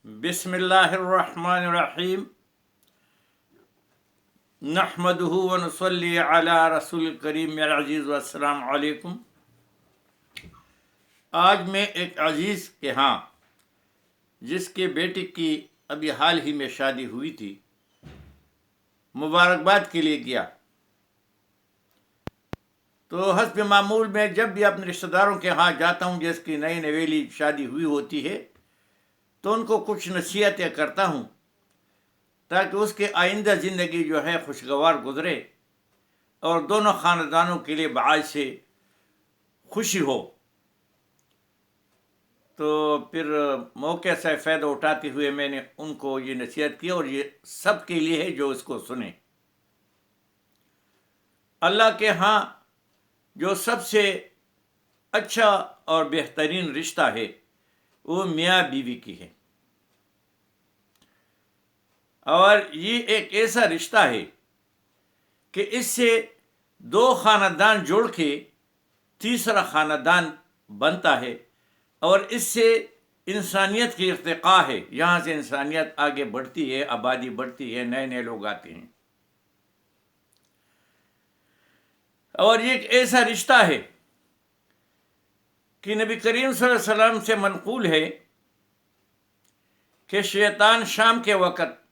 بسم اللہ الرحمن الرحیم نحمدہ ونصلی علی رسول الکریم میرا عزیز والسلام علیکم۔ آج میں ایک عزیز کے ہاں جس کے بیٹے کی ابھی حال ہی میں شادی ہوئی تھی مبارکباد کے لیے گیا، تو حسب معمول میں جب بھی اپنے رشتہ داروں کے ہاں جاتا ہوں جس کی نئی نویلی شادی ہوئی ہوتی ہے تو ان کو کچھ نصیحتیں کرتا ہوں تاکہ اس کے آئندہ زندگی جو ہے خوشگوار گزرے اور دونوں خاندانوں کے لیے باعث سے خوشی ہو۔ تو پھر موقع سے فائدہ اٹھاتے ہوئے میں نے ان کو یہ نصیحت کی، اور یہ سب کے لیے ہے جو اس کو سنیں۔ اللہ کے ہاں جو سب سے اچھا اور بہترین رشتہ ہے وہ میاں بیوی کی ہے، اور یہ ایک ایسا رشتہ ہے کہ اس سے دو خاندان جوڑ کے تیسرا خاندان بنتا ہے، اور اس سے انسانیت کی ارتقاء ہے، یہاں سے انسانیت آگے بڑھتی ہے، آبادی بڑھتی ہے، نئے نئے لوگ آتے ہیں۔ اور یہ ایک ایسا رشتہ ہے کہ نبی کریم صلی اللہ علیہ وسلم سے منقول ہے کہ شیطان شام کے وقت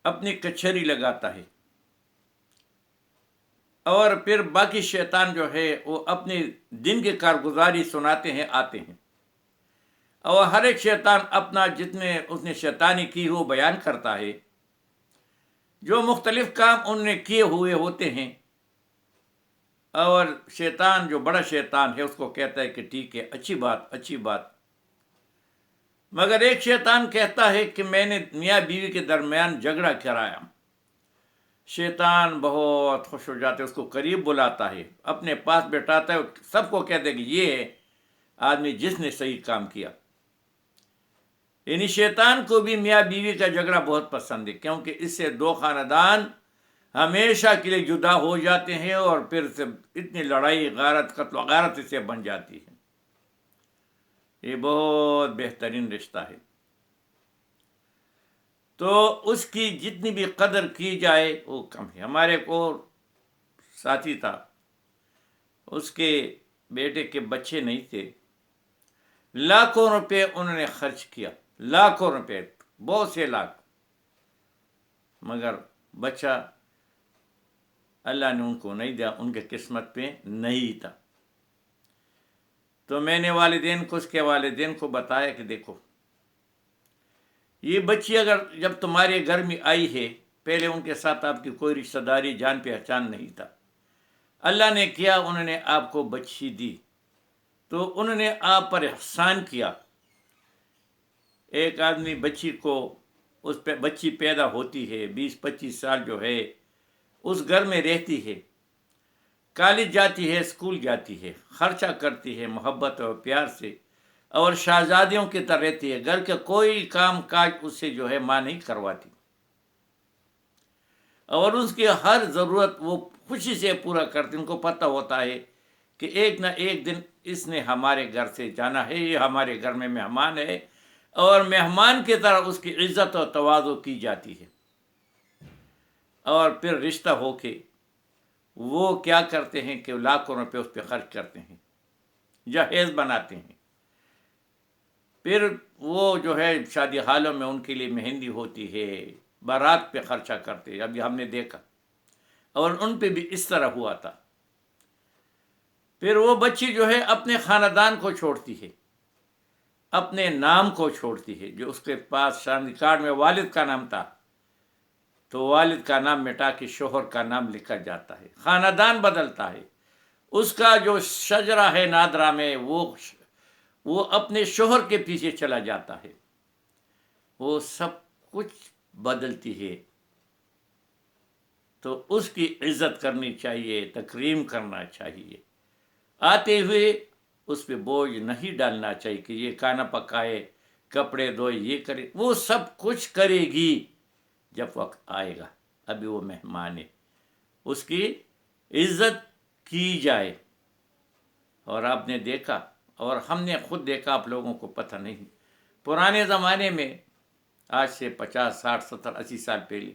اپنی کچہری لگاتا ہے، اور پھر باقی شیطان جو ہے وہ اپنی دن کی کارگزاری سناتے ہیں، آتے ہیں، اور ہر ایک شیطان اپنا جتنے اس نے شیطانی کی وہ بیان کرتا ہے، جو مختلف کام ان نے کیے ہوئے ہوتے ہیں، اور شیطان جو بڑا شیطان ہے اس کو کہتا ہے کہ ٹھیک ہے، اچھی بات اچھی بات، مگر ایک شیطان کہتا ہے کہ میں نے میاں بیوی کے درمیان جھگڑا کرایا۔ شیطان بہت خوش ہو جاتا ہے، اس کو قریب بلاتا ہے، اپنے پاس بیٹھاتا ہے، سب کو کہتا ہے کہ یہ ہے آدمی جس نے صحیح کام کیا۔ یعنی شیطان کو بھی میاں بیوی کا جھگڑا بہت پسند ہے، کیونکہ اس سے دو خاندان ہمیشہ کے لیے جدا ہو جاتے ہیں، اور پھر سے اتنی لڑائی غارت قتل و غارت اس سے بن جاتی ہے۔ یہ بہت بہترین رشتہ ہے، تو اس کی جتنی بھی قدر کی جائے وہ کم ہے۔ ہمارے کو ساتھی تھا، اس کے بیٹے کے بچے نہیں تھے، لاکھوں روپے انہوں نے خرچ کیا، لاکھوں روپے، بہت سے لاکھ، مگر بچہ اللہ نے ان کو نہیں دیا، ان کے قسمت پہ نہیں تھا۔ تو میں نے والدین کو، اس کے والدین کو بتایا کہ دیکھو، یہ بچی اگر جب تمہارے گھر میں آئی ہے، پہلے ان کے ساتھ آپ کی کوئی رشتہ داری جان پہچان نہیں تھا، اللہ نے کیا انہوں نے آپ کو بچی دی، تو انہوں نے آپ پر احسان کیا۔ ایک آدمی بچی کو، اس پہ بچی پیدا ہوتی ہے، 20-25 سال جو ہے اس گھر میں رہتی ہے، کالج جاتی ہے، اسکول جاتی ہے، خرچہ کرتی ہے محبت اور پیار سے، اور شہزادیوں کی طرح رہتی ہے، گھر کا کوئی کام کاج اس سے جو ہے ماں نہیں کرواتی، اور اس کی ہر ضرورت وہ خوشی سے پورا کرتی۔ ان کو پتہ ہوتا ہے کہ ایک نہ ایک دن اس نے ہمارے گھر سے جانا ہے، یہ ہمارے گھر میں مہمان ہے، اور مہمان کی طرح اس کی عزت اور تواضع کی جاتی ہے۔ اور پھر رشتہ ہو کے وہ کیا کرتے ہیں کہ لاکھوں روپے اس پہ خرچ کرتے ہیں، جہیز بناتے ہیں، پھر وہ جو ہے شادی حالوں میں ان کے لیے مہندی ہوتی ہے، بارات پہ خرچہ کرتے ہیں، ابھی ہم نے دیکھا، اور ان پہ بھی اس طرح ہوا تھا۔ پھر وہ بچی جو ہے اپنے خاندان کو چھوڑتی ہے، اپنے نام کو چھوڑتی ہے، جو اس کے پاس شادی کارڈ میں والد کا نام تھا تو والد کا نام مٹا کے شوہر کا نام لکھا جاتا ہے، خاندان بدلتا ہے، اس کا جو شجرہ ہے نادرہ میں وہ اپنے شوہر کے پیچھے چلا جاتا ہے، وہ سب کچھ بدلتی ہے۔ تو اس کی عزت کرنی چاہیے، تکریم کرنا چاہیے، آتے ہوئے اس پہ بوجھ نہیں ڈالنا چاہیے کہ یہ کھانا پکائے، کپڑے دھوئے، یہ کرے، وہ سب کچھ کرے گی جب وقت آئے گا، ابھی وہ مہمان ہے، اس کی عزت کی جائے۔ اور آپ نے دیکھا، اور ہم نے خود دیکھا، آپ لوگوں کو پتہ نہیں، پرانے زمانے میں آج سے 50 60 70 80 سال پہلے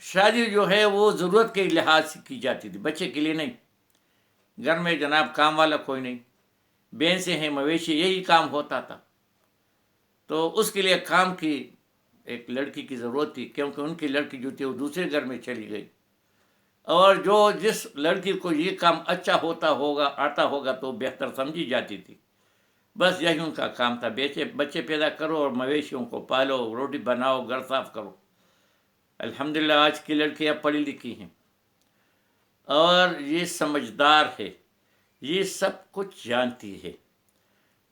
شادی جو ہے وہ ضرورت کے لحاظ سے کی جاتی تھی، بچے کے لیے نہیں۔ گھر میں جناب کام والا کوئی نہیں، بھینسیں ہیں، مویشی، یہی کام ہوتا تھا، تو اس کے لیے کام کی ایک لڑکی کی ضرورت تھی، کیونکہ ان کی لڑکی جو تھی وہ دوسرے گھر میں چلی گئی، اور جس لڑکی کو یہ کام اچھا آتا ہوگا تو بہتر سمجھی جاتی تھی، بس یہی ان کا کام تھا، بچے پیدا کرو اور مویشیوں کو پالو، روٹی بناؤ، گھر صاف کرو۔ الحمدللہ آج کی لڑکیاں پڑھی لکھی ہیں اور یہ سمجھدار ہے، یہ سب کچھ جانتی ہے۔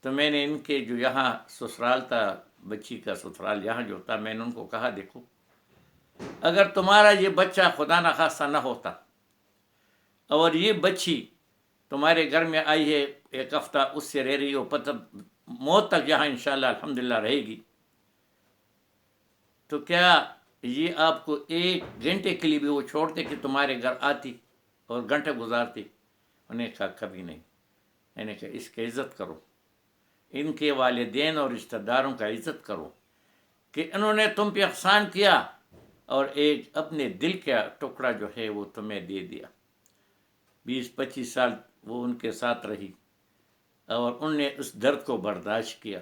تو میں نے ان کے جو یہاں سسرال تھا، بچی کا سسرال یہاں جو تھا، میں نے ان کو کہا دیکھو، اگر تمہارا یہ بچہ خدا نخواستہ نہ ہوتا اور یہ بچی تمہارے گھر میں آئی ہے، ایک ہفتہ اس سے رہ رہی ہو، پتہ موت تک یہاں انشاءاللہ الحمدللہ رہے گی، تو کیا یہ آپ کو 1 گھنٹے کے لیے بھی وہ چھوڑتے کہ تمہارے گھر آتی اور گھنٹے گزارتی؟ انہیں کہا کبھی نہیں۔ میں نے کہا اس کی عزت کرو، ان کے والدین اور رشتہ داروں کا عزت کرو کہ انہوں نے تم پہ احسان کیا اور ایک اپنے دل کا ٹکڑا جو ہے وہ تمہیں دے دیا۔ 20 25 سال وہ ان کے ساتھ رہی اور ان نے اس درد کو برداشت کیا،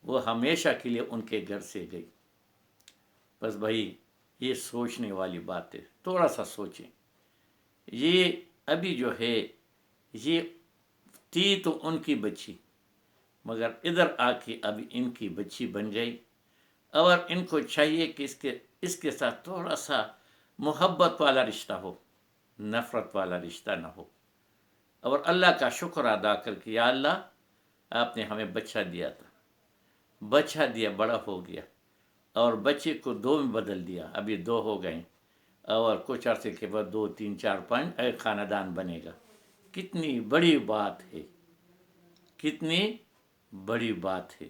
وہ ہمیشہ کے لیے ان کے گھر سے گئی۔ بس بھائی یہ سوچنے والی بات ہے، تھوڑا سا سوچیں۔ یہ ابھی جو ہے یہ تھی تو ان کی بچی، مگر ادھر آ کے ابھی ان کی بچی بن گئی، اور ان کو چاہیے کہ اس کے ساتھ تھوڑا سا محبت والا رشتہ ہو، نفرت والا رشتہ نہ ہو، اور اللہ کا شکر ادا کر کے یا اللہ آپ نے ہمیں بچہ دیا تھا، بچہ دیا، بڑا ہو گیا، اور بچے کو 2 میں بدل دیا، ابھی 2 ہو گئے، اور کچھ عرصے کے بعد 2 3 4 5 ایک خاندان بنے گا۔ کتنی بڑی بات ہے، کتنی بڑی بات ہے۔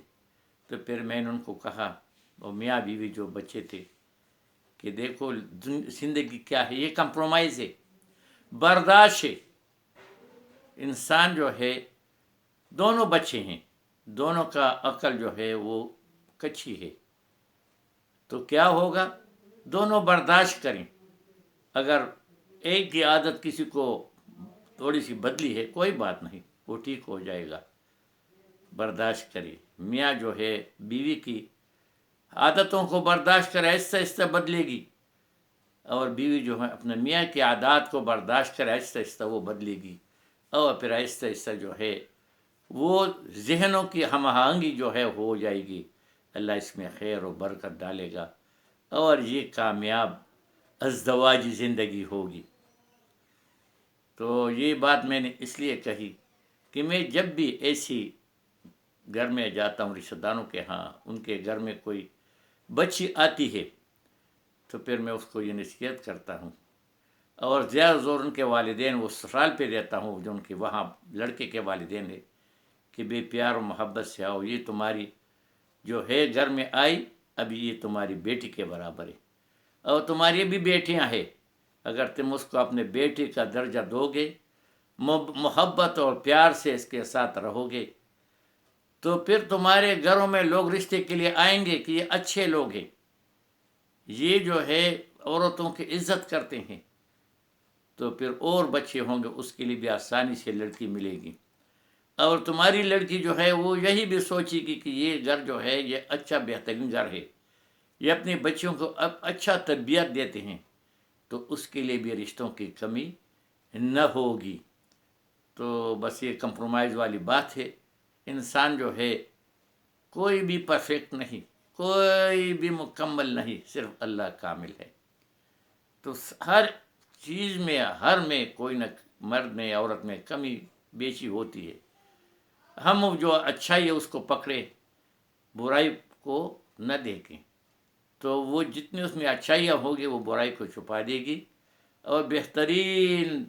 تو پھر میں نے ان کو کہا، اور میاں بیوی جو بچے تھے، کہ دیکھو زندگی کیا ہے، یہ کمپرومائز ہے، برداشت ہے۔ انسان جو ہے، دونوں بچے ہیں، دونوں کا عقل جو ہے وہ کچی ہے، تو کیا ہوگا، دونوں برداشت کریں۔ اگر ایک کی عادت کسی کو تھوڑی سی بدلی ہے، کوئی بات نہیں، وہ ٹھیک ہو جائے گا، برداشت کرے۔ میاں جو ہے بیوی کی عادتوں کو برداشت کرے، آہستہ آہستہ بدلے گی، اور بیوی جو ہے اپنے میاں کی عادات کو برداشت کرے، آہستہ آہستہ وہ بدلے گی، اور پھر آہستہ آہستہ جو ہے وہ ذہنوں کی ہم آہنگی جو ہے ہو جائے گی۔ اللہ اس میں خیر و برکت ڈالے گا، اور یہ کامیاب ازدواجی زندگی ہوگی۔ تو یہ بات میں نے اس لیے کہی کہ میں جب بھی ایسی گھر میں جاتا ہوں رشتہ داروں کے ہاں، ان کے گھر میں کوئی بچی آتی ہے تو پھر میں اس کو یہ نصیحت کرتا ہوں، اور زیادہ زور ان کے والدین، وہ سسرال پہ رہتا ہوں جو ان کے وہاں لڑکے کے والدین ہے، کہ بے پیار و محبت سے آؤ، یہ تمہاری جو ہے گھر میں آئی، ابھی یہ تمہاری بیٹی کے برابر ہے، اور تمہاری بھی بیٹیاں ہیں، اگر تم اس کو اپنے بیٹی کا درجہ دو گے، محبت اور پیار سے اس کے ساتھ رہو گے، تو پھر تمہارے گھروں میں لوگ رشتے کے لیے آئیں گے کہ یہ اچھے لوگ ہیں، یہ جو ہے عورتوں کی عزت کرتے ہیں، تو پھر اور بچے ہوں گے، اس کے لیے بھی آسانی سے لڑکی ملے گی، اور تمہاری لڑکی جو ہے وہ یہی بھی سوچے گی کہ یہ گھر جو ہے یہ اچھا بہترین گھر ہے، یہ اپنے بچوں کو اب اچھا تربیت دیتے ہیں، تو اس کے لیے بھی رشتوں کی کمی نہ ہوگی۔ تو بس یہ کمپرومائز والی بات ہے۔ انسان جو ہے کوئی بھی پرفیکٹ نہیں، کوئی بھی مکمل نہیں، صرف اللہ کامل ہے۔ تو ہر چیز میں، ہر میں کوئی نہ، مرد میں عورت میں کمی بیشی ہوتی ہے، ہم جو اچھائی ہے اس کو پکڑے، برائی کو نہ دیکھیں، تو وہ جتنی اس میں اچھائیاں ہوگی وہ برائی کو چھپا دے گی، اور بہترین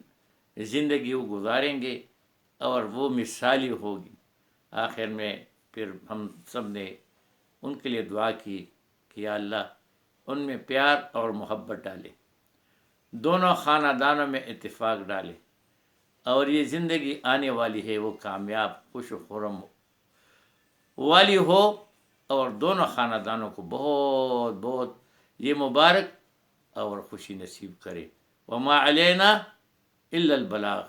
زندگی وہ گزاریں گے، اور وہ مثالی ہوگی۔ آخر میں پھر ہم سب نے ان کے لیے دعا کی کہ یا اللہ ان میں پیار اور محبت ڈالے، دونوں خاندانوں میں اتفاق ڈالے، اور یہ زندگی آنے والی ہے وہ کامیاب، خوش و خرم والی ہو، اور دونوں خاندانوں کو بہت بہت یہ مبارک اور خوشی نصیب کرے۔ وما علینا الا البلاغ۔